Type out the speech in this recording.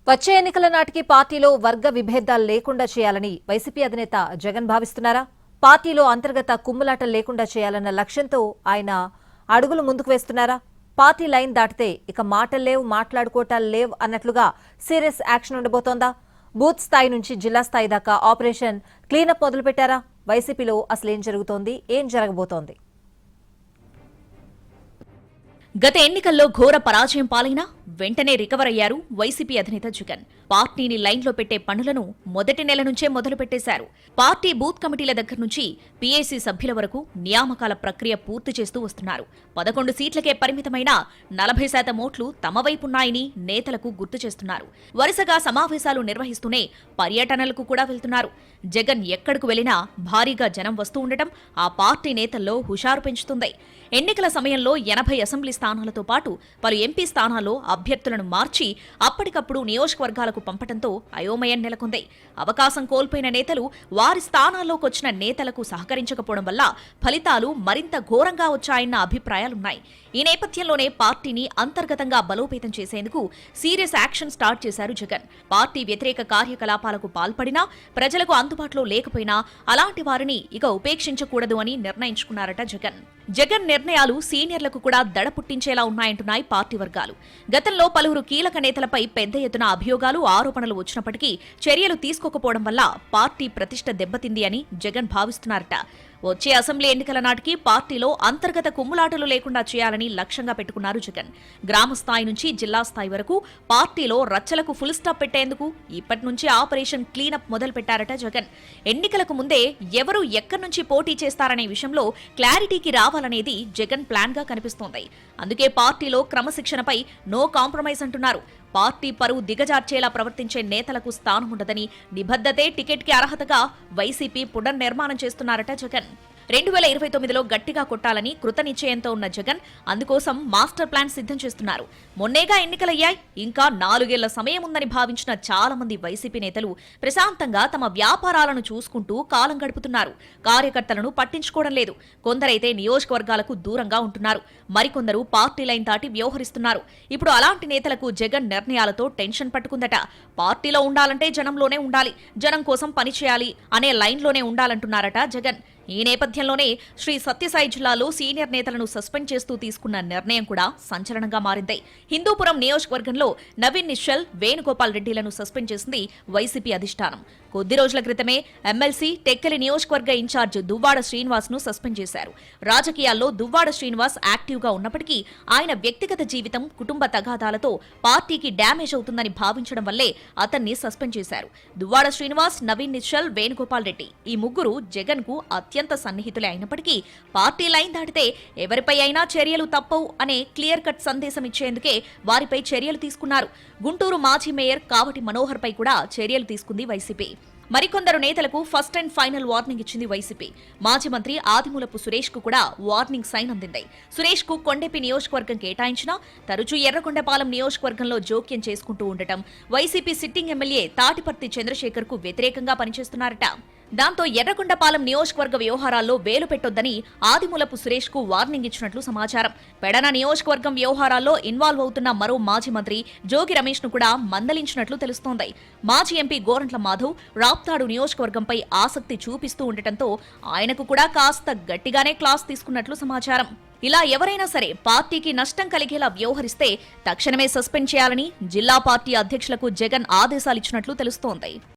వచ్చే ఎన్నికల నాటికి పార్టీలో వర్గ విభేదాలు లేకుండా చేయాలని వైసీపీ అధినేత జగన్ భావిస్తున్నారా? పార్టీలో అంతర్గత కుమ్ములాటలు లేకుండా చేయాలన్న లక్ష్యంతో ఆయన అడుగులు ముందుకు వేస్తున్నారా? పార్టీ లైన్ దాటితే ఇక మాటలు లేవు, మాట్లాడుకోవటాలు లేవు అన్నట్లుగా సీరియస్ యాక్షన్ ఉండబోతోందా? బూత్ స్థాయి నుంచి జిల్లా స్థాయి దాకా ఆపరేషన్ క్లీనప్ మొదలుపెట్టారా? వైసీపీలో అసలేం జరుగుతోంది, ఏం జరగబోతోంది? గత ఎన్నికల్లో ఘోర పరాజయం పాలైనా వెంటనే రికవర్ అయ్యారు వైసీపీ అధినేత జగన్. పార్టీని లైన్లో పెట్టే పనులను మొదటి నెల నుంచే మొదలు పెట్టేశారు. పార్టీ బూత్ కమిటీల దగ్గర నుంచి పీఏసీ సభ్యుల వరకు నియామకాల ప్రక్రియ పూర్తి చేస్తూ వస్తున్నారు. 11 సీట్లకే పరిమితమైన 40% ఓట్లు తమ వైపున్నాయని నేతలకు గుర్తు చేస్తున్నారు. వరుసగా సమావేశాలు నిర్వహిస్తూనే పర్యటనలకు కూడా వెళ్తున్నారు. జగన్ ఎక్కడకు వెళ్లినా భారీగా జనం వస్తూ ఉండటం ఆ పార్టీ నేతల్లో హుషారు పెంచుతుంది. ఎన్నికల సమయంలో 80 అసెంబ్లీ స్థానాలతో పాటు పలు ఎంపీ స్థానాల్లో అభ్యర్థులను మార్చి అప్పటికప్పుడు నియోజకవర్గాలకు పంపడంతో అయోమయం నెలకొంది. అవకాశం కోల్పోయిన నేతలు వారి స్థానాల్లోకొచ్చిన నేతలకు సహకరించకపోవడం వల్ల ఫలితాలు మరింత ఘోరంగా వచ్చాయన్న అభిప్రాయాలున్నాయి. ఈ నేపథ్యంలోనే పార్టీని అంతర్గతంగా బలోపేతం చేసేందుకు సీరియస్ యాక్షన్ స్టార్ట్ చేశారు జగన్. పార్టీ వ్యతిరేక కార్యకలాపాలకు పాల్పడినా, ప్రజలకు అందుబాటులో లేకపోయినా అలాంటి వారిని ఇక ఉపేక్షించకూడదు అని నిర్ణయించుకున్నారట జగన్. జగన్ నిర్ణయాలు సీనియర్లకు కూడా దడ పుట్టించేలా ఉన్నాయంటున్నాయి పార్టీ వర్గాలు. గతంలో పలువురు కీలక నేతలపై పెద్ద ఎత్తున అభియోగాలు, ఆరోపణలు వచ్చినప్పటికీ చర్యలు తీసుకోకపోవడం వల్ల పార్టీ ప్రతిష్ట దెబ్బతింది అని జగన్ భావిస్తున్నారట. వచ్చే అసెంబ్లీ ఎన్నికల నాటికి పార్టీలో అంతర్గత కుమ్ములాటలు లేకుండా చేయాలని లక్ష్యంగా పెట్టుకున్నారు జగన్. గ్రామ స్థాయి నుంచి జిల్లా స్థాయి వరకు పార్టీలో రచ్చలకు ఫుల్ స్టాప్ పెట్టేందుకు ఇప్పటి నుంచి ఆపరేషన్ క్లీనప్ మొదలు పెట్టారట జగన్. ఎన్నికలకు ముందే ఎవరు ఎక్కడి నుంచి పోటీ చేస్తారనే విషయంలో క్లారిటీకి రావాలనేది జగన్ ప్లాన్ గా కనిపిస్తోంది. అందుకే పార్టీలో క్రమశిక్షణపై నో కాంప్రమైజ్ అంటున్నారు. పార్టీ పరువు దిగజార్చేలా ప్రవర్తించే నేతలకు స్థానం ఉండదని, నిబద్ధతే టికెట్కి అర్హతగా వైసీపీ పునర్నిర్మాణం చేస్తున్నారట జగన్. 2029లో గట్టిగా కొట్టాలని కృతనిశ్చయంతో ఉన్న జగన్ అందుకోసం మాస్టర్ ప్లాన్ సిద్ధం చేస్తున్నారు. మొన్నేగా ఎన్నికలయ్యాయి, ఇంకా 4 ఏళ్ల సమయం ఉందని భావించిన చాలా మంది వైసీపీ నేతలు ప్రశాంతంగా తమ వ్యాపారాలను చూసుకుంటూ కాలం గడుపుతున్నారు. కార్యకర్తలను పట్టించుకోవడం లేదు. కొందరైతే నియోజకవర్గాలకు దూరంగా ఉంటున్నారు. మరికొందరు పార్టీ లైన్ దాటి వ్యవహరిస్తున్నారు. ఇప్పుడు అలాంటి నేతలకు జగన్ నిర్ణయాలతో టెన్షన్ పట్టుకుందట. పార్టీలో ఉండాలంటే జనంలోనే ఉండాలి, జనం కోసం పనిచేయాలి అనే లైన్లోనే ఉండాలంటున్నారట జగన్. ఈ నేపథ్యంలోనే శ్రీ సత్యసాయి జిల్లాలో సీనియర్ నేతలను సస్పెండ్ చేస్తూ తీసుకున్న నిర్ణయం కూడా సంచలనంగా మారింది. హిందూపురం నియోజకవర్గంలో నవీన్ నిశ్చల్, వేణుగోపాల్ రెడ్డిలను సస్పెండ్ చేసింది వైసీపీ అధిష్టానం. కొద్ది రోజుల క్రితమే ఎమ్మెల్సీ టెక్కలి నియోజకవర్గ ఇన్ఛార్జ్ దువ్వాడ శ్రీనివాస్ ను సస్పెండ్ చేశారు. రాజకీయాల్లో దువ్వాడ శ్రీనివాస్ యాక్టివ్ గా ఉన్నప్పటికీ ఆయన వ్యక్తిగత జీవితం, కుటుంబ తగాదాలతో పార్టీకి డ్యామేజ్ అవుతుందని భావించడం వల్లే అతన్ని సస్పెండ్ చేశారు. దువ్వాడ శ్రీనివాస్, నవీన్ నిశ్చల్, వేణుగోపాల్ రెడ్డి ఈ ముగ్గురు జగన్ కు అత్యంత సన్నిహితులే అయినప్పటికీ పార్టీ లైన్ దాటితే ఎవరిపై అయినా చర్యలు తప్పవు అనే క్లియర్ కట్ సందేశం ఇచ్చేందుకే వారిపై చర్యలు తీసుకున్నారు. గుంటూరు మాజీ మేయర్ కావటి మనోహర్ పై కూడా చర్యలు తీసుకుంది వైసీపీ. మరికొందరు నేతలకు ఫస్ట్ అండ్ ఫైనల్ వార్నింగ్ ఇచ్చింది వైసీపీ. మాజీ మంత్రి ఆదిమూలపు సురేష్ కు కూడా వార్నింగ్ సైన్ అందింది. సురేష్ కు కొండెపి నియోజకవర్గం కేటాయించినా తరచూ ఎర్రగొండపాలెం నియోజకవర్గంలో జోక్యం చేసుకుంటూ ఉండటం, వైసీపీ సిట్టింగ్ ఎమ్మెల్యే తాటిపర్తి చంద్రశేఖర్ కు వ్యతిరేకంగా పనిచేస్తున్నారట. దాంతో ఎర్రగొండపాలెం నియోజకవర్గ వ్యవహారాల్లో వేలు పెట్టొద్దని ఆదిమూలపు సురేష్ కు వార్నింగ్ ఇచ్చినట్లు సమాచారం. పెడన నియోజకవర్గం వ్యవహారాల్లో ఇన్వాల్వ్ అవుతున్న మరో మాజీ మంత్రి జోగి రమేష్ ను కూడా మందలించినట్లు తెలుస్తోంది. మాజీ ఎంపీ గోరంట్ల మాధవ్ రాప్తాడు నియోజకవర్గంపై ఆసక్తి చూపిస్తూ ఉండటంతో ఆయనకు కూడా కాస్త గట్టిగానే క్లాస్ తీసుకున్నట్లు సమాచారం. ఇలా ఎవరైనా సరే పార్టీకి నష్టం కలిగేలా వ్యవహరిస్తే తక్షణమే సస్పెండ్ చేయాలని జిల్లా పార్టీ అధ్యక్షులకు జగన్ ఆదేశాలిచ్చినట్లు తెలుస్తోంది.